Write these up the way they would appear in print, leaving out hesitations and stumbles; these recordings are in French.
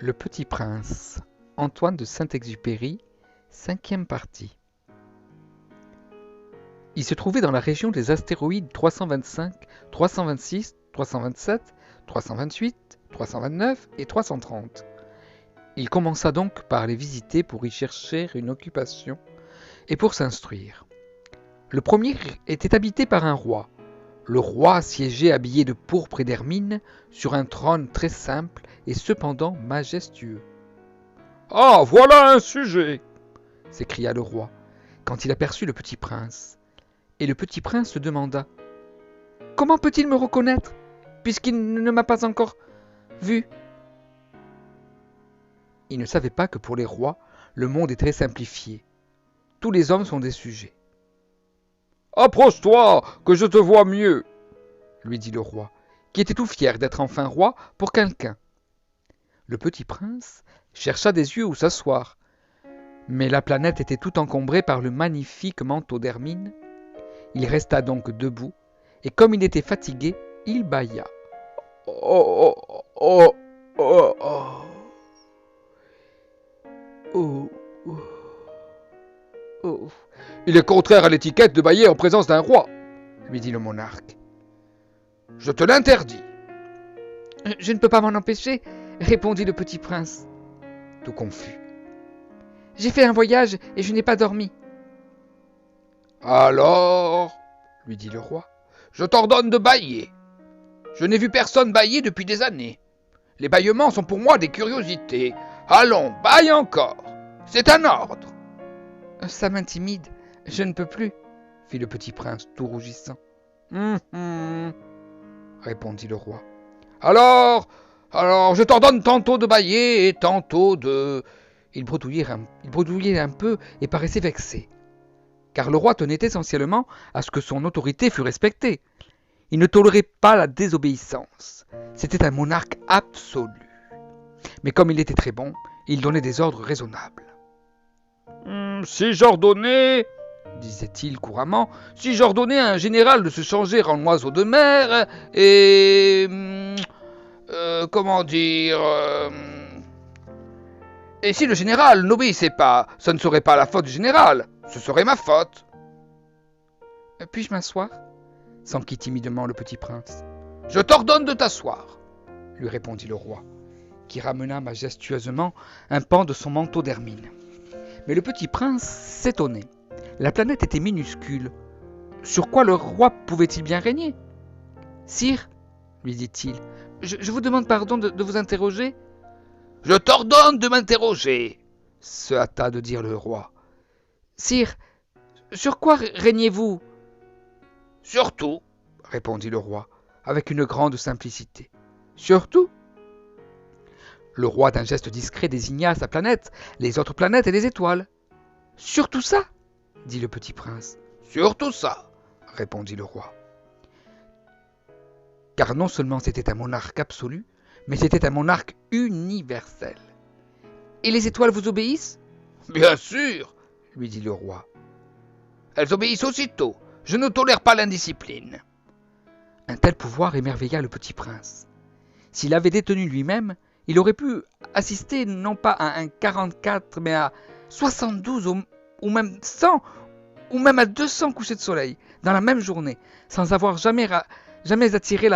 Le Petit Prince, Antoine de Saint-Exupéry, 5e partie. Il se trouvait dans la région des astéroïdes 325, 326, 327, 328, 329 et 330. Il commença donc par les visiter pour y chercher une occupation et pour s'instruire. Le premier était habité par un roi. Le roi siégeait habillé de pourpre et d'hermine sur un trône très simple et cependant majestueux. « Ah, voilà un sujet !» s'écria le roi, quand il aperçut le petit prince. Et le petit prince se demanda « Comment peut-il me reconnaître, puisqu'il ne m'a pas encore vu ?» Il ne savait pas que pour les rois, le monde est très simplifié. Tous les hommes sont des sujets. « Approche-toi, que je te vois mieux !» lui dit le roi, qui était tout fier d'être enfin roi pour quelqu'un. Le petit prince chercha des yeux où s'asseoir, mais la planète était tout encombrée par le magnifique manteau d'hermine. Il resta donc debout, et comme il était fatigué, il bâilla. « Oh, oh, oh, oh, oh, oh, oh. Il est contraire à l'étiquette de bâiller en présence d'un roi, lui dit le monarque. Je te l'interdis. Je ne peux pas m'en empêcher, répondit le petit prince, tout confus. J'ai fait un voyage et je n'ai pas dormi. Alors, lui dit le roi, je t'ordonne de bâiller. Je n'ai vu personne bâiller depuis des années. Les bâillements sont pour moi des curiosités. Allons, bâille encore. C'est un ordre. Ça m'intimide, je ne peux plus, fit le petit prince tout rougissant. Répondit le roi. Alors, je t'ordonne tantôt de bâiller et tantôt de... Il bredouillait un peu et paraissait vexé, car le roi tenait essentiellement à ce que son autorité fût respectée. Il ne tolérait pas la désobéissance. C'était un monarque absolu. Mais comme il était très bon, il donnait des ordres raisonnables. Si j'ordonnais, disait-il couramment, si j'ordonnais à un général de se changer en oiseau de mer et... comment dire... Et si le général n'obéissait pas, ce ne serait pas la faute du général, ce serait ma faute. Puis-je m'asseoir ? S'enquit timidement le petit prince. Je t'ordonne de t'asseoir, lui répondit le roi, qui ramena majestueusement un pan de son manteau d'hermine. Mais le petit prince s'étonnait. La planète était minuscule. Sur quoi le roi pouvait-il bien régner ? Sire, lui dit-il, je vous demande pardon de vous interroger. Je t'ordonne de m'interroger, se hâta de dire le roi. Sire, sur quoi régnez-vous ? Sur tout, répondit le roi, avec une grande simplicité. Sur tout ? Le roi d'un geste discret désigna sa planète, les autres planètes et les étoiles. Sur tout ça ? dit le petit prince. Sur tout ça, répondit le roi. Car non seulement c'était un monarque absolu, mais c'était un monarque universel. Et les étoiles vous obéissent ? Bien sûr, lui dit le roi. Elles obéissent aussitôt. Je ne tolère pas l'indiscipline. Un tel pouvoir émerveilla le petit prince. S'il avait détenu lui-même, il aurait pu assister non pas à un 44, mais à 72 ou même 100, ou même à 200 couchers de soleil, dans la même journée, sans avoir jamais attiré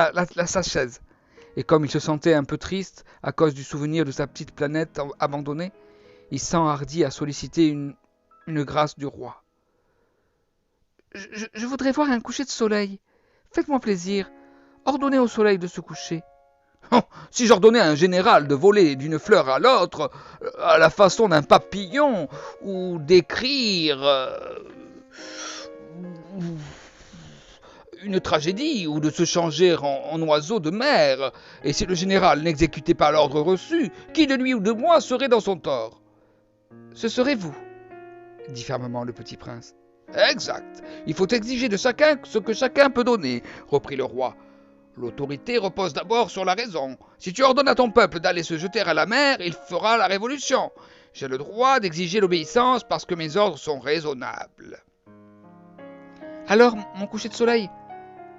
sa chaise. Et comme il se sentait un peu triste à cause du souvenir de sa petite planète abandonnée, il s'enhardit à solliciter une grâce du roi. Je voudrais voir un coucher de soleil. Faites-moi plaisir. Ordonnez au soleil de se coucher. Si j'ordonnais à un général de voler d'une fleur à l'autre, à la façon d'un papillon, ou d'écrire une tragédie, ou de se changer en oiseau de mer, et si le général n'exécutait pas l'ordre reçu, qui de lui ou de moi serait dans son tort ? Ce serait vous, dit fermement le petit prince. Exact. Il faut exiger de chacun ce que chacun peut donner, reprit le roi. L'autorité repose d'abord sur la raison. Si tu ordonnes à ton peuple d'aller se jeter à la mer, il fera la révolution. J'ai le droit d'exiger l'obéissance parce que mes ordres sont raisonnables. Alors, mon coucher de soleil,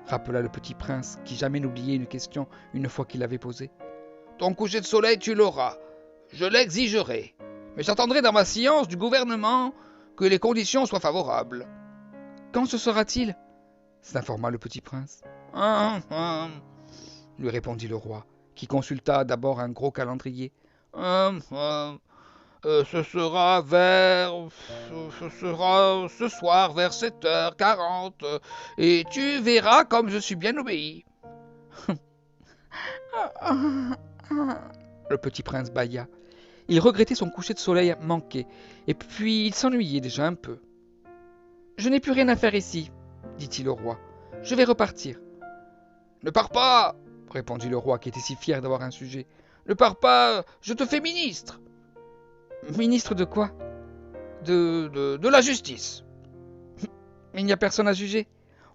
rappela le petit prince, qui jamais n'oubliait une question une fois qu'il l'avait posée. Ton coucher de soleil, tu l'auras. Je l'exigerai. Mais j'attendrai dans ma science du gouvernement que les conditions soient favorables. Quand ce sera-t-il s'informa le petit prince. Lui répondit le roi, qui consulta d'abord un gros calendrier. Ce sera ce soir vers 7h40, et tu verras comme je suis bien obéi. Le petit prince bâilla. Il regrettait son coucher de soleil manqué, et puis il s'ennuyait déjà un peu. Je n'ai plus rien à faire ici, dit-il au roi. Je vais repartir. Ne pars pas, répondit le roi qui était si fier d'avoir un sujet. Ne pars pas, je te fais ministre. Ministre de quoi? De la justice. Mais il n'y a personne à juger.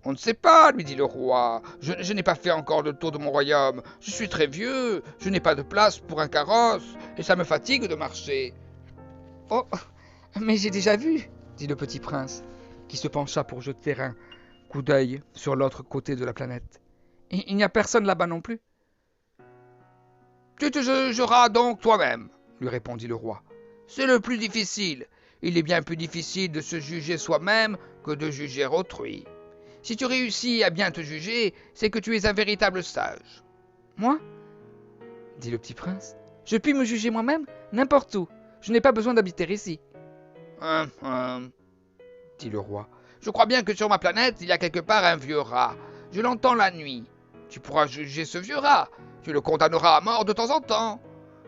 On ne sait pas, lui dit le roi. Je n'ai pas fait encore le tour de mon royaume. Je suis très vieux, je n'ai pas de place pour un carrosse, et ça me fatigue de marcher. Oh, mais j'ai déjà vu, dit le petit prince, qui se pencha pour jeter un coup d'œil sur l'autre côté de la planète. Il n'y a personne là-bas non plus. Tu te jugeras donc toi-même, lui répondit le roi. C'est le plus difficile. Il est bien plus difficile de se juger soi-même que de juger autrui. Si tu réussis à bien te juger, c'est que tu es un véritable sage. Moi? Dit le petit prince. Je puis me juger moi-même, n'importe où. Je n'ai pas besoin d'habiter ici. Dit le roi. Je crois bien que sur ma planète, il y a quelque part un vieux rat. Je l'entends la nuit. Tu pourras juger ce vieux rat. Tu le condamneras à mort de temps en temps.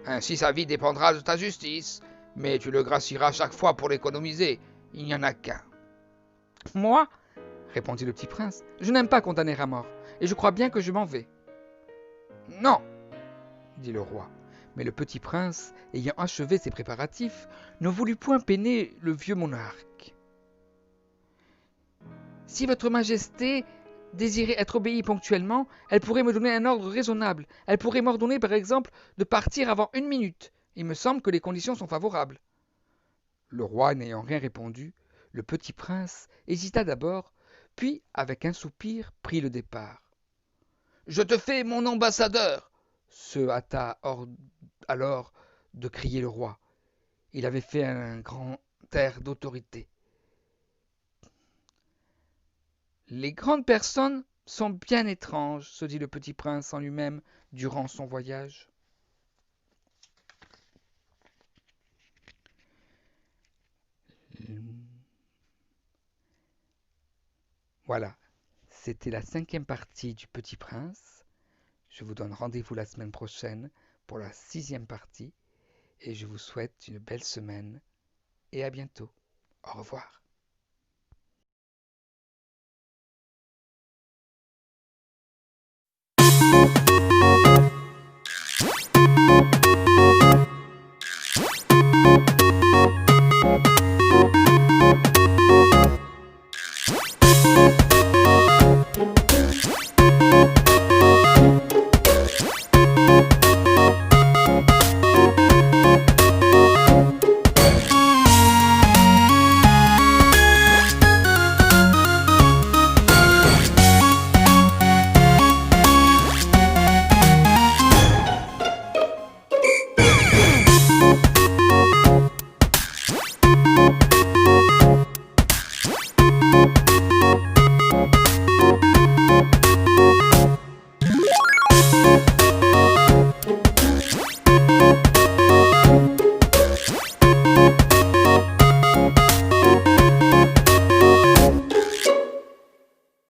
Ainsi sa vie dépendra de ta justice. Mais tu le gracieras chaque fois pour l'économiser. Il n'y en a qu'un. Moi? Répondit le petit prince. Je n'aime pas condamner à mort. Et je crois bien que je m'en vais. Non, dit le roi. Mais le petit prince, ayant achevé ses préparatifs, ne voulut point peiner le vieux monarque. Si votre majesté désirait être obéie ponctuellement, elle pourrait me donner un ordre raisonnable. Elle pourrait m'ordonner, par exemple, de partir avant 1 minute. Il me semble que les conditions sont favorables. Le roi n'ayant rien répondu, le petit prince hésita d'abord, puis, avec un soupir, prit le départ. « Je te fais mon ambassadeur !» se hâta alors de crier le roi. Il avait fait un grand air d'autorité. Les grandes personnes sont bien étranges, se dit le petit prince en lui-même durant son voyage. Voilà, c'était la 5e partie du Petit Prince. Je vous donne rendez-vous la semaine prochaine pour la 6e partie et je vous souhaite une belle semaine et à bientôt. Au revoir.